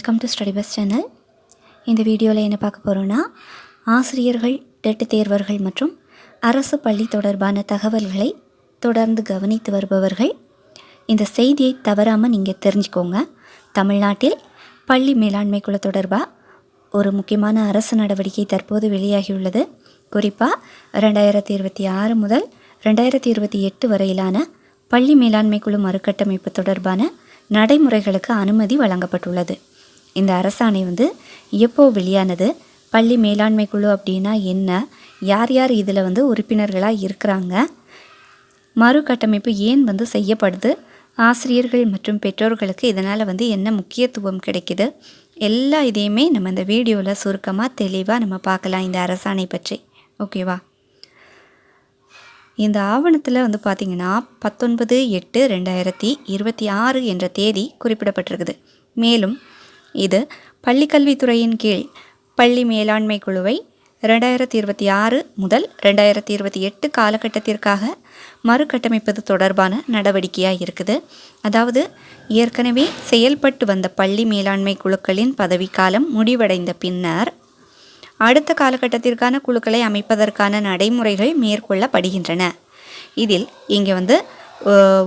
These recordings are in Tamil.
Welcome to study bus channel. இந்த வீடியோவில் என்ன பார்க்க போகிறோன்னா, ஆசிரியர்கள், டெட் தேர்வர்கள் மற்றும் அரசு பள்ளி தொடர்பான தகவல்களை தொடர்ந்து கவனித்து வருபவர்கள் இந்த செய்தியை தவறாமல் நீங்கள் தெரிஞ்சுக்கோங்க. தமிழ்நாட்டில் பள்ளி மேலாண்மை குழு தொடர்பாக ஒரு முக்கியமான அரசு நடவடிக்கை தற்போது வெளியாகியுள்ளது. குறிப்பாக 2026 முதல் 2028 வரையிலான பள்ளி மேலாண்மை குழு மறுகட்டமைப்பு தொடர்பான நடைமுறைகளுக்கு அனுமதி வழங்கப்பட்டுள்ளது. இந்த அரசாணை எப்போ வெளியானது, பள்ளி மேலாண்மை குழு அப்படின்னா என்ன, யார் யார் இதில் உறுப்பினர்களாக இருக்கிறாங்க, மறுகட்டமைப்பு ஏன் செய்யப்படுது, ஆசிரியர்கள் மற்றும் பெற்றோர்களுக்கு இதனால் என்ன முக்கியத்துவம் கிடைக்குது, எல்லா இதையுமே நம்ம இந்த வீடியோவில் சுருக்கமாக தெளிவாக நம்ம பார்க்கலாம் இந்த அரசாணை பற்றி. ஓகேவா? இந்த ஆவணத்தில் பார்த்திங்கன்னா 19/8/2026 என்ற தேதி குறிப்பிடப்பட்டிருக்குது. மேலும் இது பள்ளிக்கல்வித்துறையின் கீழ் பள்ளி மேலாண்மை குழுவை 2026 முதல் 2028 காலகட்டத்திற்காக மறுகட்டமைப்பது தொடர்பான நடவடிக்கையாக இருக்குது. அதாவது ஏற்கனவே செயல்பட்டு வந்த பள்ளி மேலாண்மை குழுக்களின் பதவிக்காலம் முடிவடைந்த பின்னர் அடுத்த காலகட்டத்திற்கான குழுக்களை அமைப்பதற்கான நடைமுறைகள் மேற்கொள்ளப்படுகின்றன. இதில் இங்கே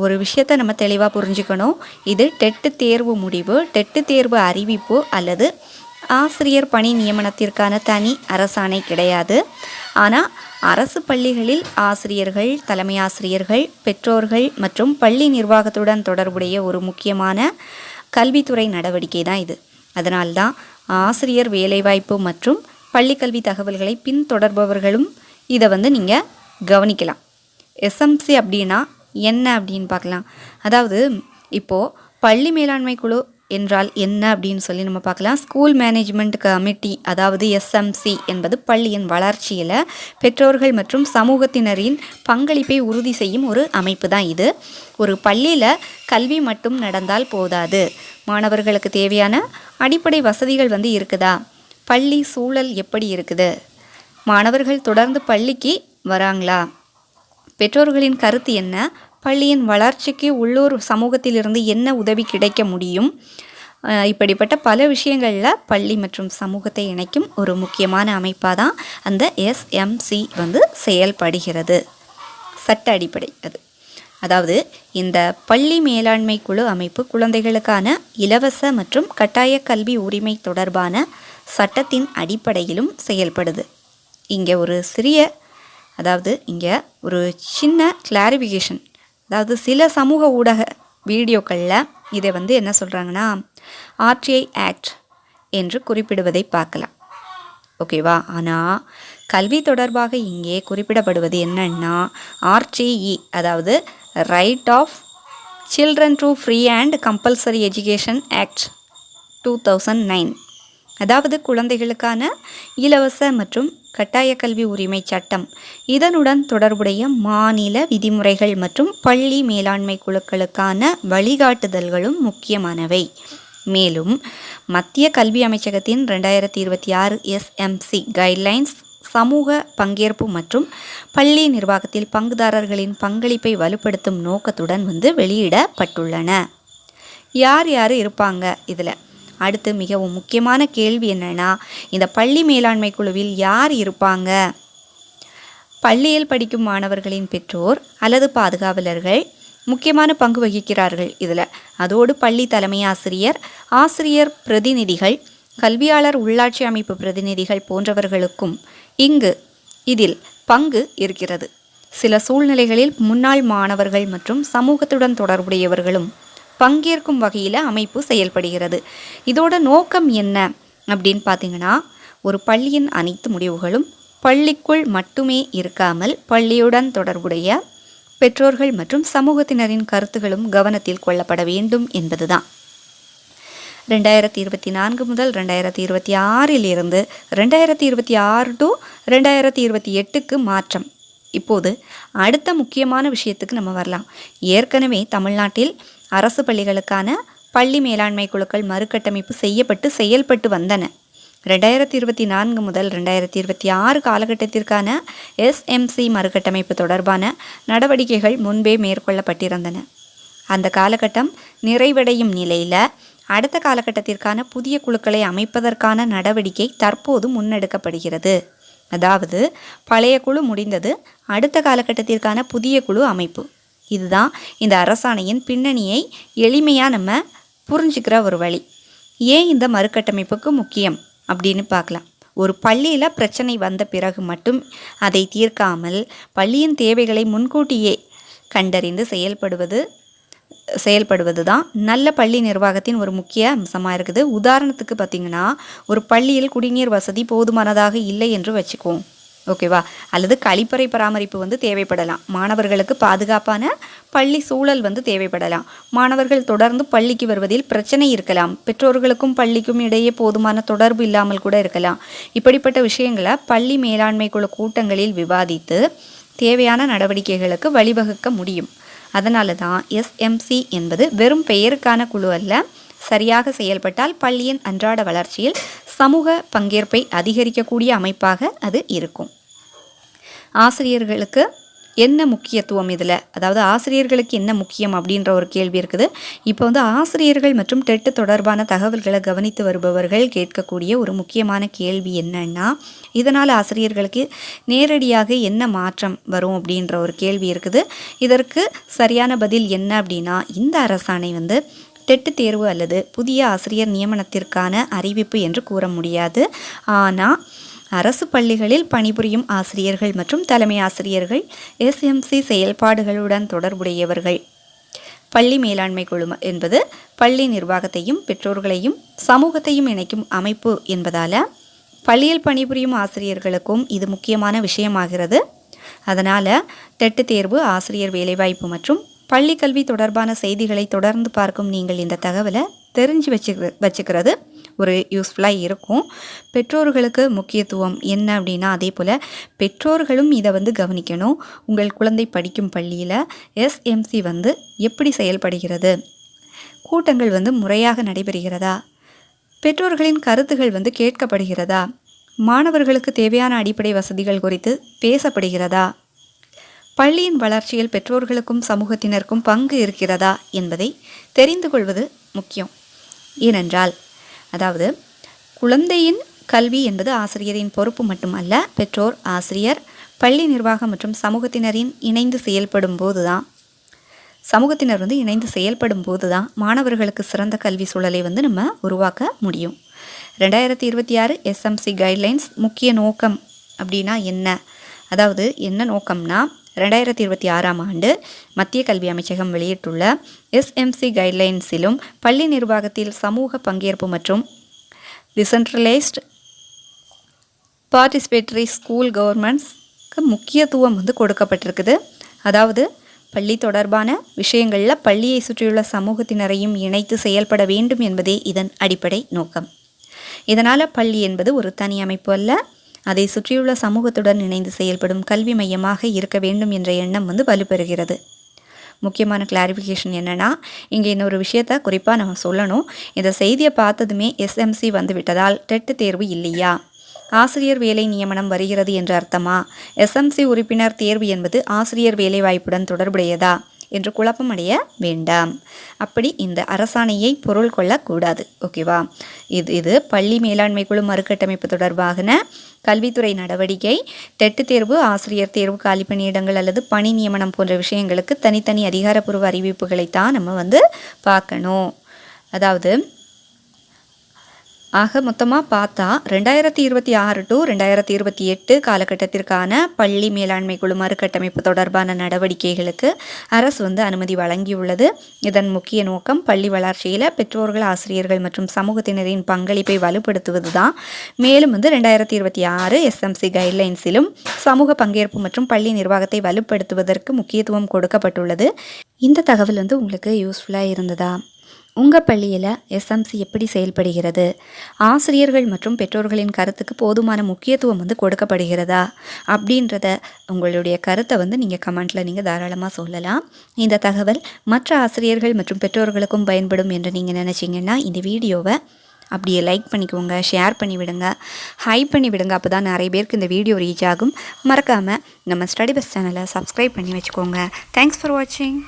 ஒரு விஷயத்தை நம்ம தெளிவாக புரிஞ்சுக்கணும். இது டெட்டு தேர்வு முடிவு, டெட்டு தேர்வு அறிவிப்பு அல்லது ஆசிரியர் பணி நியமனத்திற்கான தனி அரசாணை கிடையாது. ஆனால் அரசு பள்ளிகளில் ஆசிரியர்கள், தலைமை ஆசிரியர்கள், பெற்றோர்கள் மற்றும் பள்ளி நிர்வாகத்துடன் தொடர்புடைய ஒரு முக்கியமான கல்வித்துறை நடவடிக்கை தான் இது. அதனால்தான் ஆசிரியர் வேலைவாய்ப்பு மற்றும் பள்ளிக்கல்வி தகவல்களை பின்தொடர்பவர்களும் இதை நீங்கள் கவனிக்கலாம். எஸ்எம்சி அப்படின்னா என்ன அப்படின்னு பார்க்கலாம். அதாவது இப்போது பள்ளி மேலாண்மை குழு என்றால் என்ன அப்படின்னு சொல்லி நம்ம பார்க்கலாம். ஸ்கூல் மேனேஜ்மெண்ட் கமிட்டி, அதாவது எஸ்எம்சி என்பது பள்ளியின் வளர்ச்சியில் பெற்றோர்கள் மற்றும் சமூகத்தினரின் பங்களிப்பை உறுதி செய்யும் ஒரு அமைப்பு தான் இது. ஒரு பள்ளியில் கல்வி மட்டும் நடந்தால் போதாது, மாணவர்களுக்கு தேவையான அடிப்படை வசதிகள் இருக்குதா, பள்ளி சூழல் எப்படி இருக்குது, மாணவர்கள் தொடர்ந்து பள்ளிக்கு வராங்களா, பெற்றோர்களின் கருத்து என்ன, பள்ளியின் வளர்ச்சிக்கு உள்ளூர் சமூகத்திலிருந்து என்ன உதவி கிடைக்க முடியும், இப்படிப்பட்ட பல விஷயங்களில் பள்ளி மற்றும் சமூகத்தை இணைக்கும் ஒரு முக்கியமான அமைப்பாக தான் அந்த எஸ்எம்சி செயல்படுகிறது. சட்ட அடிப்படை அது. அதாவது இந்த பள்ளி மேலாண்மை குழு அமைப்பு குழந்தைகளுக்கான இலவச மற்றும் கட்டாய கல்வி உரிமை தொடர்பான சட்டத்தின் அடிப்படையிலும் செயல்படுது. இங்கே ஒரு சின்ன கிளாரிஃபிகேஷன், அதாவது சில சமூக ஊடக வீடியோக்களில் இதை என்ன சொல்கிறாங்கன்னா ஆர்டிஐ ஆக்ட் என்று குறிப்பிடுவதை பார்க்கலாம். ஓகேவா? ஆனால் கல்வி தொடர்பாக இங்கே குறிப்பிடப்படுவது என்னன்னா ஆர்டிஇ, அதாவது right of children to free and compulsory education act 2009, அதாவது குழந்தைகளுக்கான இலவச மற்றும் கட்டாய கல்வி உரிமை சட்டம். இதனுடன் தொடர்புடைய மாநில விதிமுறைகள் மற்றும் பள்ளி மேலாண்மை குழுக்களுக்கான வழிகாட்டுதல்களும் முக்கியமானவை. மேலும் மத்திய கல்வி அமைச்சகத்தின் 2026 எஸ்எம்சி கைட்லைன்ஸ் சமூக பங்கேற்பு மற்றும் பள்ளி நிர்வாகத்தில் பங்குதாரர்களின் பங்களிப்பை வலுப்படுத்தும் நோக்கத்துடன் வெளியிடப்பட்டுள்ளன. யார் யார் இருப்பாங்க இதில்? அடுத்து மிகவும் முக்கியமான கேள்வி என்னென்னா, இந்த பள்ளி மேலாண்மை குழுவில் யார் இருப்பாங்க? பள்ளியில் படிக்கும் மாணவர்களின் பெற்றோர் அல்லது பாதுகாவலர்கள் முக்கியமான பங்கு வகிக்கிறார்கள் இதில். அதோடு பள்ளி தலைமை ஆசிரியர், ஆசிரியர் பிரதிநிதிகள், கல்வியாளர், உள்ளாட்சி அமைப்பு பிரதிநிதிகள் போன்றவர்களுக்கும் இதில் பங்கு இருக்கிறது. சில சூழ்நிலைகளில் முன்னாள் மாணவர்கள் மற்றும் சமூகத்துடன் தொடர்புடையவர்களும் பங்கேற்கும் வகையில் அமைப்பு செயல்படுகிறது. இதோட நோக்கம் என்ன அப்படின்னு பார்த்தீங்கன்னா, ஒரு பள்ளியின் அனைத்து முடிவுகளும் பள்ளிக்குள் மட்டுமே இருக்காமல் பள்ளியுடன் தொடர்புடைய பெற்றோர்கள் மற்றும் சமூகத்தினரின் கருத்துகளும் கவனத்தில் கொள்ளப்பட வேண்டும் என்பதுதான். 2024 முதல் 2026 2026 டு 2028க்கு மாற்றம். இப்போது அடுத்த முக்கியமான விஷயத்துக்கு நம்ம வரலாம். ஏற்கனவே தமிழ்நாட்டில் அரசு பள்ளிகளுக்கான பள்ளி மேலாண்மை குழுக்கள் மறுகட்டமைப்பு செய்யப்பட்டு செயல்பட்டு வந்தன. 2024 முதல் 2026 காலகட்டத்திற்கான எஸ்எம்சி மறுகட்டமைப்பு தொடர்பான நடவடிக்கைகள் முன்பே மேற்கொள்ளப்பட்டிருந்தன. அந்த காலகட்டம் நிறைவடையும் நிலையில் அடுத்த காலகட்டத்திற்கான புதிய குழுக்களை அமைப்பதற்கான நடவடிக்கை தற்போது முன்னெடுக்கப்படுகிறது. அதாவது பழைய குழு முடிந்தது, அடுத்த காலகட்டத்திற்கான புதிய குழு அமைப்பு. இதுதான் இந்த அரசாணையின் பின்னணியை எளிமையாக நம்ம புரிஞ்சுக்கிற ஒரு வழி. ஏன் இந்த மறுகட்டமைப்புக்கு முக்கியம் அப்படின்னு பார்க்கலாம். ஒரு பள்ளியில் பிரச்சனை வந்த பிறகு மட்டும் அதை தீர்க்காமல் பள்ளியின் தேவைகளை முன்கூட்டியே கண்டறிந்து செயல்படுவது தான் நல்ல பள்ளி நிர்வாகத்தின் ஒரு முக்கிய அம்சமாக இருக்குது. உதாரணத்துக்கு பார்த்திங்கன்னா, ஒரு பள்ளியில் குடிநீர் வசதி போதுமானதாக இல்லை என்று வச்சுக்குவோம், ஓகேவா? அல்லது கழிப்பறை பராமரிப்பு தேவைப்படலாம். மாணவர்களுக்கு பாதுகாப்பான பள்ளி சூழல் தேவைப்படலாம். மாணவர்கள் தொடர்ந்து பள்ளிக்கு வருவதில் பிரச்சனை இருக்கலாம். பெற்றோர்களுக்கும் பள்ளிக்கும் இடையே போதுமான தொடர்பு இல்லாமல் கூட இருக்கலாம். இப்படிப்பட்ட விஷயங்களை பள்ளி மேலாண்மை குழு கூட்டங்களில் விவாதித்து தேவையான நடவடிக்கைகளுக்கு வழிவகுக்க முடியும். அதனால தான் SMC என்பது வெறும் பெயருக்கான குழு அல்ல. சரியாக செயல்பட்டால் பள்ளியின் அன்றாட வளர்ச்சியில் சமூக பங்கேற்பை அதிகரிக்கக்கூடிய அமைப்பாக அது இருக்கும். ஆசிரியர்களுக்கு என்ன முக்கியத்துவம் இதில், அதாவது ஆசிரியர்களுக்கு என்ன முக்கியம் அப்படின்ற ஒரு கேள்வி இருக்குது. இப்போ ஆசிரியர்கள் மற்றும் டெட் தொடர்பான தகவல்களை கவனித்து வருபவர்கள் கேட்கக்கூடிய ஒரு முக்கியமான கேள்வி என்னன்னா, இதனால் ஆசிரியர்களுக்கு நேரடியாக என்ன மாற்றம் வரும் அப்படின்ற ஒரு கேள்வி இருக்குது. இதற்கு சரியான பதில் என்ன அப்படின்னா, இந்த அரசாணை டெட் தேர்வு அல்லது புதிய ஆசிரியர் நியமனத்திற்கான அறிவிப்பு என்று கூற முடியாது. ஆனால் அரசு பள்ளிகளில் பணிபுரியும் ஆசிரியர்கள் மற்றும் தலைமை ஆசிரியர்கள், SMC செயல்பாடுகளுடன் தொடர்புடையவர்கள். பள்ளி மேலாண்மை குழு என்பது பள்ளி நிர்வாகத்தையும் பெற்றோர்களையும் சமூகத்தையும் இணைக்கும் அமைப்பு என்பதால் பள்ளியில் பணிபுரியும் ஆசிரியர்களுக்கும் இது முக்கியமான விஷயமாகிறது. அதனால் டெட் தேர்வு, ஆசிரியர் வேலைவாய்ப்பு மற்றும் பள்ளி கல்வி தொடர்பான செய்திகளை தொடர்ந்து பார்க்கும் நீங்கள் இந்த தகவலை தெரிஞ்சு வச்சுக்கிறது ஒரு யூஸ்ஃபுல்லாக இருக்கும். பெற்றோர்களுக்கு முக்கியத்துவம் என்ன அப்படின்னா, அதே போல் பெற்றோர்களும் இதை கவனிக்கணும். உங்கள் குழந்தை படிக்கும் பள்ளியில் SMC எப்படி செயல்படுகிறது, கூட்டங்கள் முறையாக நடைபெறுகிறதா, பெற்றோர்களின் கருத்துகள் கேட்கப்படுகிறதா, மாணவர்களுக்கு தேவையான அடிப்படை வசதிகள் குறித்து பேசப்படுகிறதா, பள்ளியின் வளர்ச்சியில் பெற்றோர்களுக்கும் சமூகத்தினருக்கும் பங்கு இருக்கிறதா என்பதை தெரிந்து கொள்வது முக்கியம். ஏனென்றால், அதாவது குழந்தையின் கல்வி என்பது ஆசிரியரின் பொறுப்பு மட்டுமல்ல, பெற்றோர், ஆசிரியர், பள்ளி நிர்வாகம் மற்றும் சமூகத்தினரின் இணைந்து செயல்படும் போது தான் மாணவர்களுக்கு சிறந்த கல்வி சூழலை நம்ம உருவாக்க முடியும். 2026 SMC கைட்லைன்ஸ் முக்கிய நோக்கம் அப்படின்னா என்ன? அதாவது என்ன நோக்கம்னா, 2026ஆம் ஆண்டு மத்திய கல்வி அமைச்சகம் வெளியிட்டுள்ள SMC கைட்லைன்ஸிலும் பள்ளி நிர்வாகத்தில் சமூக பங்கேற்பு மற்றும் டிசென்ட்ரலைஸ்டு பார்ட்டிசிபேட்டரி ஸ்கூல் கவர்னன்ஸ்க்கு முக்கியத்துவம் கொடுக்கப்பட்டிருக்குது. அதாவது பள்ளி தொடர்பான விஷயங்களில் பள்ளியை சுற்றியுள்ள சமூகத்தினரையும் இணைத்து செயல்பட வேண்டும் என்பதே இதன் அடிப்படை நோக்கம். இதனால் பள்ளி என்பது ஒரு தனி அமைப்பு அல்ல, அதை சுற்றியுள்ள சமூகத்துடன் இணைந்து செயல்படும் கல்வி மையமாக இருக்க வேண்டும் என்ற எண்ணம் வலுப்பெறுகிறது. முக்கியமான கிளாரிஃபிகேஷன் என்னென்னா, இங்கே இன்னொரு விஷயத்தை குறிப்பாக நம்ம சொல்லணும். இந்த செய்தியை பார்த்ததுமே SMC விட்டதால் டெட் தேர்வு இல்லையா, ஆசிரியர் வேலை நியமனம் வருகிறது என்று அர்த்தமா, SMC உறுப்பினர் தேர்வு என்பது ஆசிரியர் வேலை வாய்ப்புடன் தொடர்புடையதா என்று குழப்பமடைய வேண்டாம். அப்படி இந்த அரசாணையை பொருள் கொள்ளக்கூடாது, ஓகேவா? இது பள்ளி மேலாண்மை குழு மறுகட்டமைப்பு தொடர்பான கல்வித்துறை நடவடிக்கை, டெட் தேர்வு, ஆசிரியர் தேர்வு, காலி பணியிடங்கள் அல்லது பணி நியமனம் போன்ற விஷயங்களுக்கு தனித்தனி அதிகாரப்பூர்வ அறிவிப்புகளைத்தான் நம்ம பார்க்கணும். அதாவது ஆக மொத்தமாக பார்த்தா 2026 to 2028 காலகட்டத்திற்கான பள்ளி மேலாண்மை குழு மறுகட்டமைப்பு தொடர்பான நடவடிக்கைகளுக்கு அரசு அனுமதி வழங்கியுள்ளது. இதன் முக்கிய நோக்கம் பள்ளி வளர்ச்சியில் பெற்றோர்கள், ஆசிரியர்கள் மற்றும் சமூகத்தினரின் பங்களிப்பை வலுப்படுத்துவது தான். மேலும் 2026 SMC கைட்லைன்ஸிலும் சமூக பங்கேற்பு மற்றும் பள்ளி நிர்வாகத்தை வலுப்படுத்துவதற்கு முக்கியத்துவம் கொடுக்கப்பட்டுள்ளது. இந்த தகவல் உங்களுக்கு யூஸ்ஃபுல்லாக இருந்ததா? உங்கள் பள்ளியில் SMC எப்படி செயல்படுகிறது, ஆசிரியர்கள் மற்றும் பெற்றோர்களின் கருத்துக்கு போதுமான முக்கியத்துவம் கொடுக்கப்படுகிறதா அப்படின்றத உங்களுடைய கருத்தை நீங்கள் கமெண்ட்டில் தாராளமாக சொல்லலாம். இந்த தகவல் மற்ற ஆசிரியர்கள் மற்றும் பெற்றோர்களுக்கும் பயன்படும் என்று நீங்கள் நினச்சிங்கன்னா இந்த வீடியோவை அப்படியே லைக் பண்ணிக்கோங்க, ஷேர் பண்ணி விடுங்க, ஹைப் பண்ணி விடுங்க. அப்போ தான் நிறைய பேருக்கு இந்த வீடியோ ரீச் ஆகும். மறக்காமல் நம்ம ஸ்டடி பெஸ்ட் சேனலை சப்ஸ்கிரைப் பண்ணி வச்சுக்கோங்க. தேங்க்ஸ் ஃபார் வாட்சிங்.